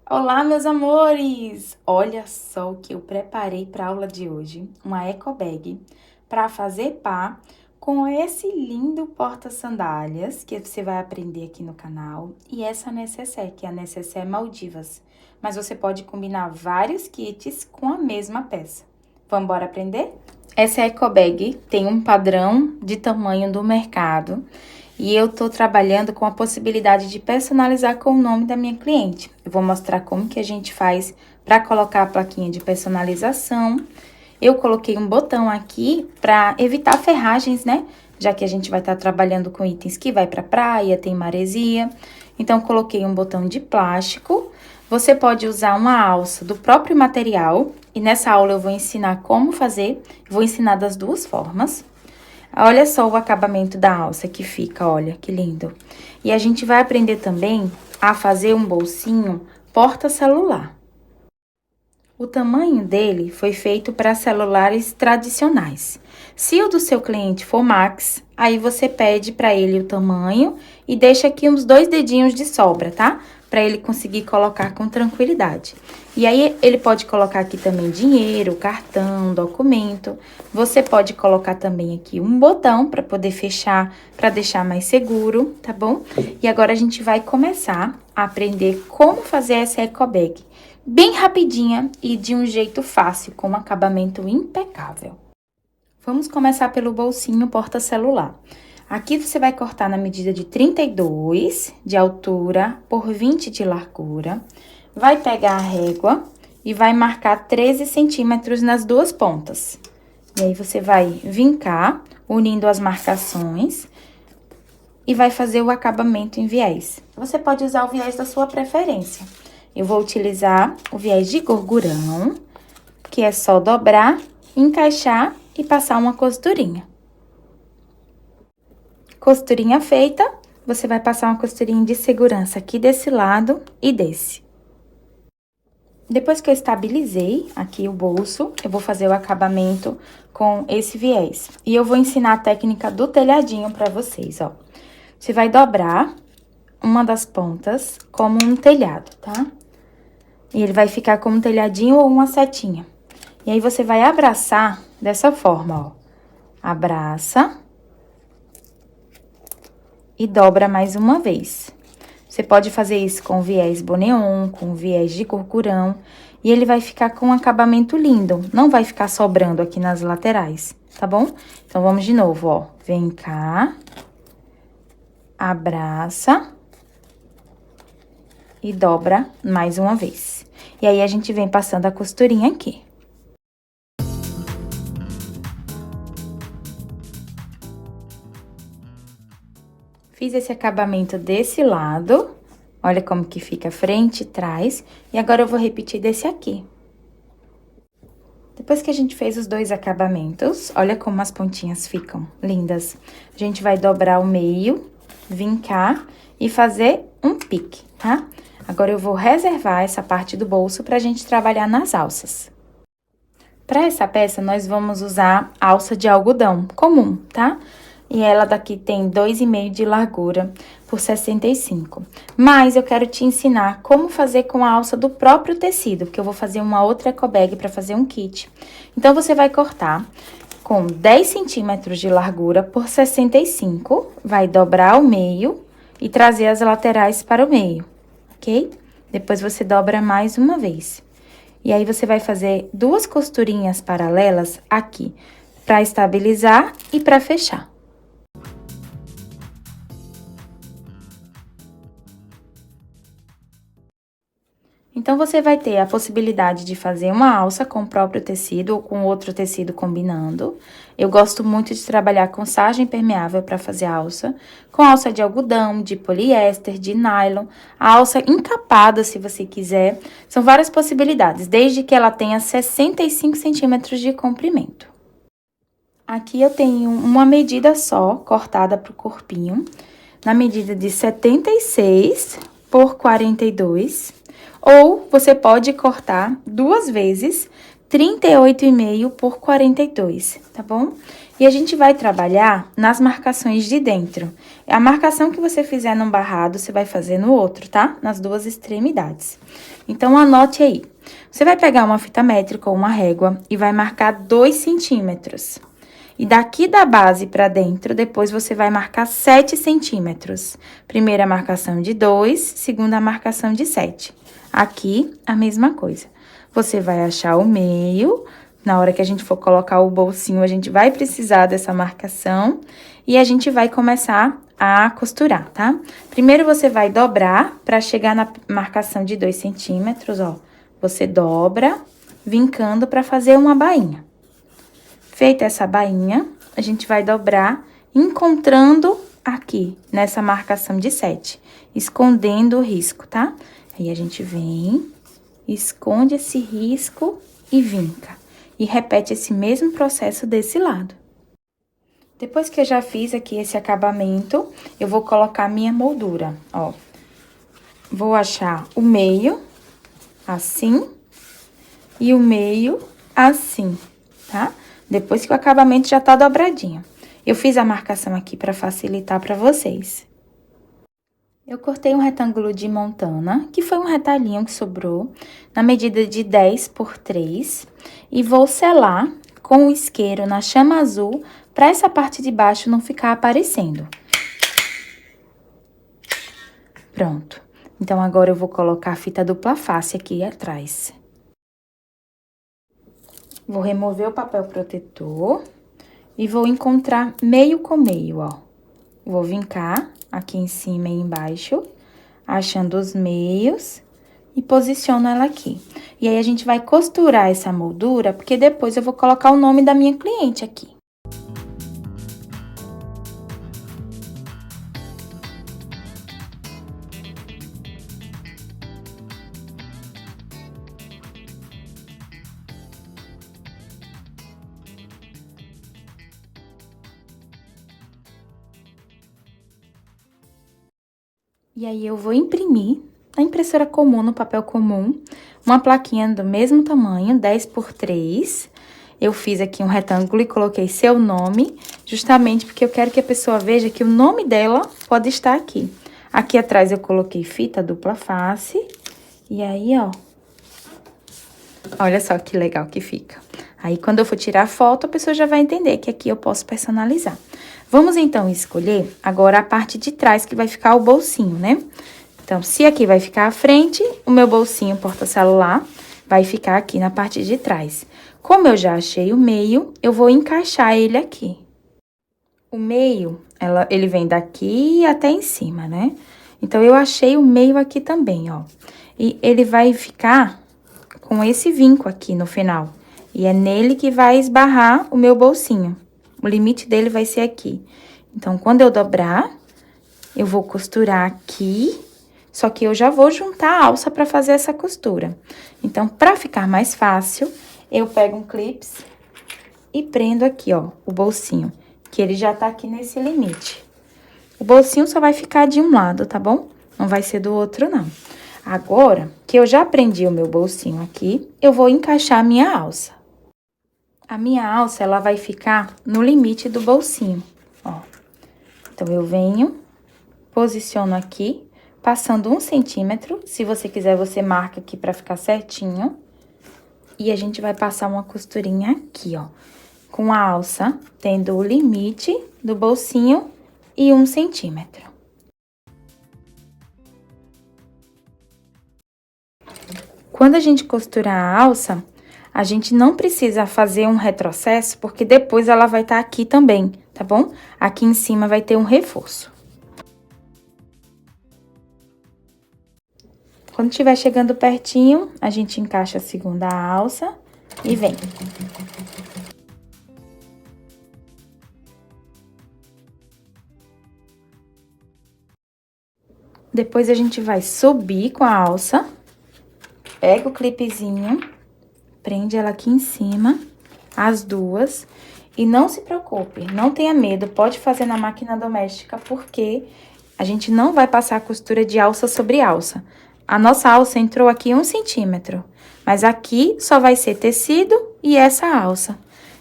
Olá, meus amores! Olha só o que eu preparei para a aula de hoje, uma eco bag para fazer par com esse lindo porta-sandálias que você vai aprender aqui no canal e essa necessaire, que é a necessaire Maldivas. Mas você pode combinar vários kits com a mesma peça. Vamos embora aprender? Essa eco bag tem um padrão de tamanho do mercado. E eu tô trabalhando com a possibilidade de personalizar com o nome da minha cliente. Eu vou mostrar como que a gente faz para colocar a plaquinha de personalização. Eu coloquei um botão aqui para evitar ferragens, né? Já que a gente vai estar trabalhando com itens que vai para praia, tem maresia. Então, coloquei um botão de plástico. Você pode usar uma alça do próprio material. E nessa aula eu vou ensinar como fazer. Vou ensinar das duas formas. Olha só o acabamento da alça que fica, olha, que lindo. E a gente vai aprender também a fazer um bolsinho porta-celular. O tamanho dele foi feito para celulares tradicionais. Se o do seu cliente for Max, aí você pede para ele o tamanho e deixa aqui uns 2 dedinhos de sobra, tá? Para ele conseguir colocar com tranquilidade. E aí, ele pode colocar aqui também dinheiro, cartão, documento. Você pode colocar também aqui um botão para poder fechar, para deixar mais seguro, tá bom? E agora, a gente vai começar a aprender como fazer essa eco bag. Bem rapidinha e de um jeito fácil, com um acabamento impecável. Vamos começar pelo bolsinho porta-celular. Aqui você vai cortar na medida de 32 de altura por 20 de largura. Vai pegar a régua e vai marcar 13 centímetros nas duas pontas. E aí, você vai vincar, unindo as marcações e vai fazer o acabamento em viés. Você pode usar o viés da sua preferência. Eu vou utilizar o viés de gorgurão, que é só dobrar, encaixar e passar uma costurinha. Costurinha feita, você vai passar uma costurinha de segurança aqui desse lado e desse. Depois que eu estabilizei aqui o bolso, eu vou fazer o acabamento com esse viés. E eu vou ensinar a técnica do telhadinho pra vocês, ó. Você vai dobrar uma das pontas como um telhado, tá? E ele vai ficar como um telhadinho ou uma setinha. E aí, você vai abraçar dessa forma, ó. Abraça. E dobra mais uma vez. Você pode fazer isso com viés boneon, com viés de gorgurão. E ele vai ficar com um acabamento lindo. Não vai ficar sobrando aqui nas laterais, tá bom? Então, vamos de novo, ó. Vem cá. Abraça. E dobra mais uma vez. E aí, a gente vem passando a costurinha aqui. Fiz esse acabamento desse lado, olha como que fica frente e trás, e agora eu vou repetir desse aqui. Depois que a gente fez os dois acabamentos, olha como as pontinhas ficam lindas. A gente vai dobrar o meio, vincar e fazer um pique, tá? Agora, eu vou reservar essa parte do bolso pra gente trabalhar nas alças. Pra essa peça, nós vamos usar alça de algodão comum, tá? E ela daqui tem 2,5 de largura por 65. Mas eu quero te ensinar como fazer com a alça do próprio tecido, porque eu vou fazer uma outra eco bag para fazer um kit. Então, você vai cortar com 10 centímetros de largura por 65, vai dobrar o meio e trazer as laterais para o meio, ok? Depois, você dobra mais uma vez. E aí, você vai fazer 2 costurinhas paralelas aqui, para estabilizar e para fechar. Então, você vai ter a possibilidade de fazer uma alça com o próprio tecido ou com outro tecido combinando. Eu gosto muito de trabalhar com sarja impermeável para fazer alça, com alça de algodão, de poliéster, de nylon, a alça encapada, se você quiser. São várias possibilidades, desde que ela tenha 65 centímetros de comprimento. Aqui eu tenho uma medida só, cortada pro corpinho, na medida de 76 por 42. Ou você pode cortar 2 vezes 38,5 por 42, tá bom? E a gente vai trabalhar nas marcações de dentro. A marcação que você fizer num barrado, você vai fazer no outro, tá? Nas duas extremidades. Então, anote aí. Você vai pegar uma fita métrica ou uma régua e vai marcar 2 centímetros. E daqui da base pra dentro, depois você vai marcar 7 centímetros. Primeira marcação de 2, segunda marcação de 7. Aqui, a mesma coisa. Você vai achar o meio. Na hora que a gente for colocar o bolsinho, a gente vai precisar dessa marcação. E a gente vai começar a costurar, tá? Primeiro, você vai dobrar pra chegar na marcação de 2 centímetros, ó. Você dobra, vincando pra fazer uma bainha. Feita essa bainha, a gente vai dobrar, encontrando aqui, nessa marcação de 7, escondendo o risco, tá? Aí, a gente vem, esconde esse risco e vinca. E repete esse mesmo processo desse lado. Depois que eu já fiz aqui esse acabamento, eu vou colocar minha moldura, ó. Vou achar o meio, assim, e o meio, assim, tá? Depois que o acabamento já tá dobradinho. Eu fiz a marcação aqui pra facilitar pra vocês. Eu cortei um retângulo de montana, que foi um retalhinho que sobrou, na medida de 10 por 3. E vou selar com o isqueiro na chama azul, pra essa parte de baixo não ficar aparecendo. Pronto. Então, agora eu vou colocar a fita dupla face aqui atrás. Vou remover o papel protetor e vou encontrar meio com meio, ó. Vou vincar aqui em cima e embaixo, achando os meios e posiciono ela aqui. E aí, a gente vai costurar essa moldura, porque depois eu vou colocar o nome da minha cliente aqui. E aí, eu vou imprimir na impressora comum, no papel comum, uma plaquinha do mesmo tamanho, 10 por 3. Eu fiz aqui um retângulo e coloquei seu nome, justamente porque eu quero que a pessoa veja que o nome dela pode estar aqui. Aqui atrás eu coloquei fita dupla face, e aí, ó, olha só que legal que fica. Aí, quando eu for tirar a foto, a pessoa já vai entender que aqui eu posso personalizar. Vamos, então, escolher agora a parte de trás, que vai ficar o bolsinho, né? Então, se aqui vai ficar a frente, o meu bolsinho porta-celular vai ficar aqui na parte de trás. Como eu já achei o meio, eu vou encaixar ele aqui. O meio, ele vem daqui até em cima, né? Então, eu achei o meio aqui também, ó. E ele vai ficar com esse vinco aqui no final. E é nele que vai esbarrar o meu bolsinho. O limite dele vai ser aqui. Então, quando eu dobrar, eu vou costurar aqui, só que eu já vou juntar a alça pra fazer essa costura. Então, pra ficar mais fácil, eu pego um clips e prendo aqui, ó, o bolsinho, que ele já tá aqui nesse limite. O bolsinho só vai ficar de um lado, tá bom? Não vai ser do outro, não. Agora, que eu já prendi o meu bolsinho aqui, eu vou encaixar a minha alça. A minha alça, ela vai ficar no limite do bolsinho, ó. Então, eu venho, posiciono aqui, passando 1 centímetro. Se você quiser, você marca aqui pra ficar certinho. E a gente vai passar uma costurinha aqui, ó. Com a alça, tendo o limite do bolsinho e 1 centímetro. Quando a gente costurar a alça, a gente não precisa fazer um retrocesso, porque depois ela vai estar aqui também, tá bom? Aqui em cima vai ter um reforço. Quando estiver chegando pertinho, a gente encaixa a segunda alça e vem. Depois, a gente vai subir com a alça, pega o clipezinho, prende ela aqui em cima, as duas, e não se preocupe, não tenha medo, pode fazer na máquina doméstica, porque a gente não vai passar a costura de alça sobre alça. a nossa alça entrou aqui 1 centímetro, mas aqui só vai ser tecido e essa alça,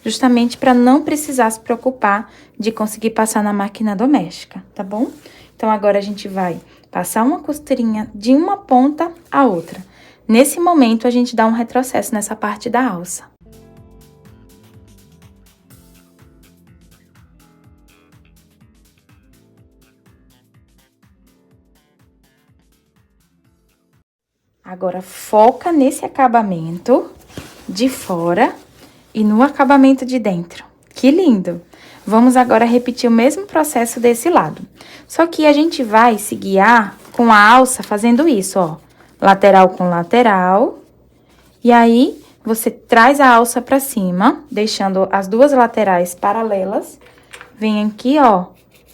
justamente para não precisar se preocupar de conseguir passar na máquina doméstica, tá bom? Então, agora a gente vai passar uma costurinha de uma ponta à outra. Nesse momento, a gente dá um retrocesso nessa parte da alça. Agora, foca nesse acabamento de fora e no acabamento de dentro. Que lindo! Vamos agora repetir o mesmo processo desse lado. Só que a gente vai se guiar com a alça fazendo isso, ó. Lateral com lateral. E aí, você traz a alça pra cima, deixando as duas laterais paralelas. Vem aqui, ó,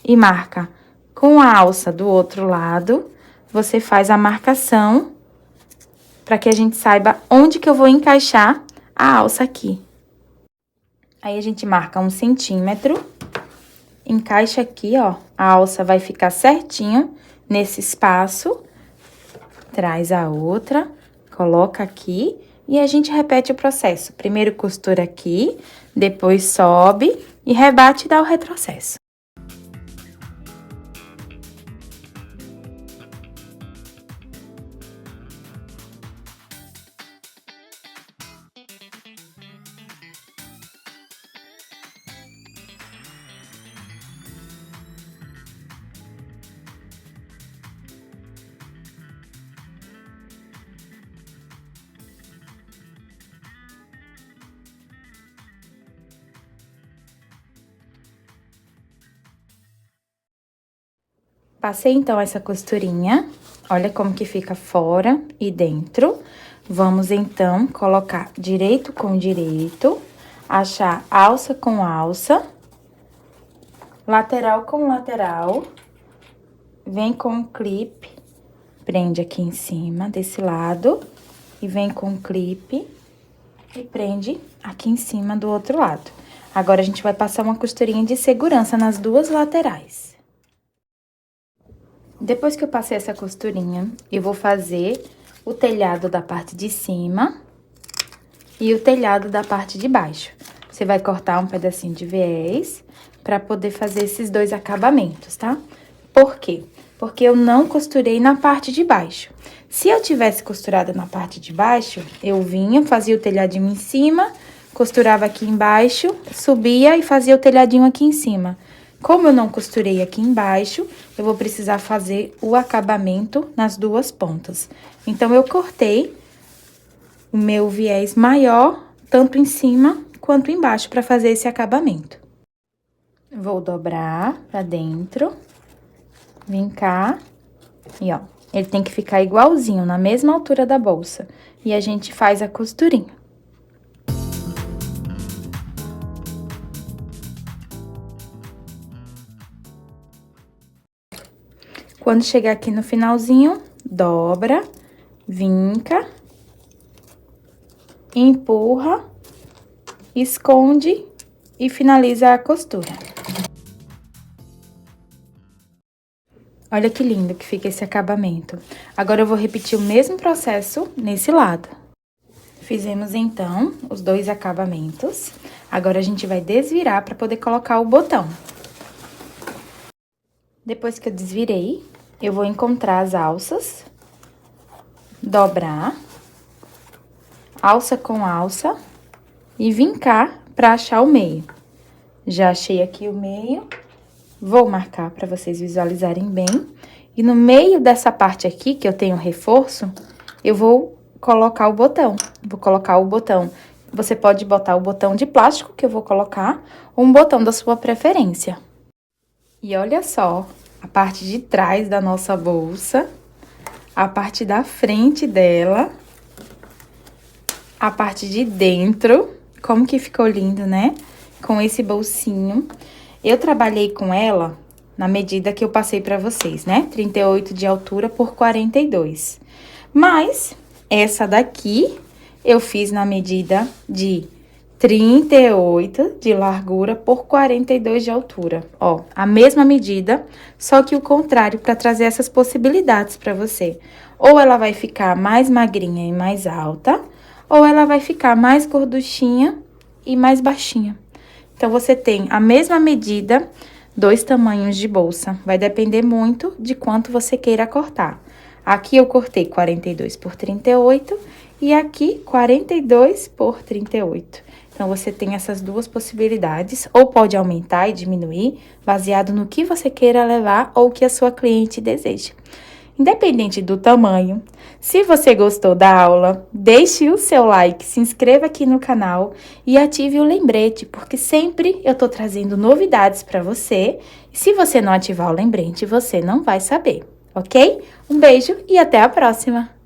e marca com a alça do outro lado. Você faz a marcação para que a gente saiba onde que eu vou encaixar a alça aqui. Aí, a gente marca 1 centímetro, encaixa aqui, ó, a alça vai ficar certinho nesse espaço, traz a outra, coloca aqui e a gente repete o processo. Primeiro costura aqui, depois sobe e rebate e dá o retrocesso. Passei, então, essa costurinha, olha como que fica fora e dentro. Vamos, então, colocar direito com direito, achar alça com alça, lateral com lateral, vem com o clipe, prende aqui em cima, desse lado, e vem com o clipe e prende aqui em cima do outro lado. Agora, a gente vai passar uma costurinha de segurança nas duas laterais. Depois que eu passei essa costurinha, eu vou fazer o telhado da parte de cima e o telhado da parte de baixo. Você vai cortar um pedacinho de viés para poder fazer esses dois acabamentos, tá? Por quê? Porque eu não costurei na parte de baixo. Se eu tivesse costurado na parte de baixo, eu vinha, fazia o telhadinho em cima, costurava aqui embaixo, subia e fazia o telhadinho aqui em cima. Como eu não costurei aqui embaixo, eu vou precisar fazer o acabamento nas duas pontas. Então, eu cortei o meu viés maior, tanto em cima quanto embaixo, para fazer esse acabamento. Vou dobrar pra dentro, vem cá, e ó, ele tem que ficar igualzinho, na mesma altura da bolsa. E a gente faz a costurinha. Quando chegar aqui no finalzinho, dobra, vinca, empurra, esconde e finaliza a costura. Olha que lindo que fica esse acabamento. Agora, eu vou repetir o mesmo processo nesse lado. Fizemos, então, os dois acabamentos. Agora, a gente vai desvirar para poder colocar o botão. Depois que eu desvirei, eu vou encontrar as alças, dobrar, alça com alça e vincar para achar o meio. Já achei aqui o meio, vou marcar para vocês visualizarem bem. E no meio dessa parte aqui, que eu tenho reforço, eu vou colocar o botão. Vou colocar o botão. Você pode botar o botão de plástico que eu vou colocar, ou um botão da sua preferência. E olha só, a parte de trás da nossa bolsa, a parte da frente dela, a parte de dentro, como que ficou lindo, né? Com esse bolsinho. Eu trabalhei com ela na medida que eu passei pra vocês, né? 38 de altura por 42. Mas, essa daqui, eu fiz na medida de 38 de largura por 42 de altura. Ó, a mesma medida, só que o contrário, para trazer essas possibilidades para você. Ou ela vai ficar mais magrinha e mais alta, ou ela vai ficar mais gorduchinha e mais baixinha. Então, você tem a mesma medida, 2 tamanhos de bolsa. Vai depender muito de quanto você queira cortar. Aqui eu cortei 42 por 38 e aqui 42 por 38. Então, você tem essas duas possibilidades, ou pode aumentar e diminuir, baseado no que você queira levar ou que a sua cliente deseja. Independente do tamanho, se você gostou da aula, deixe o seu like, se inscreva aqui no canal e ative o lembrete, porque sempre eu tô trazendo novidades para você. E se você não ativar o lembrete, você não vai saber, ok? Um beijo e até a próxima!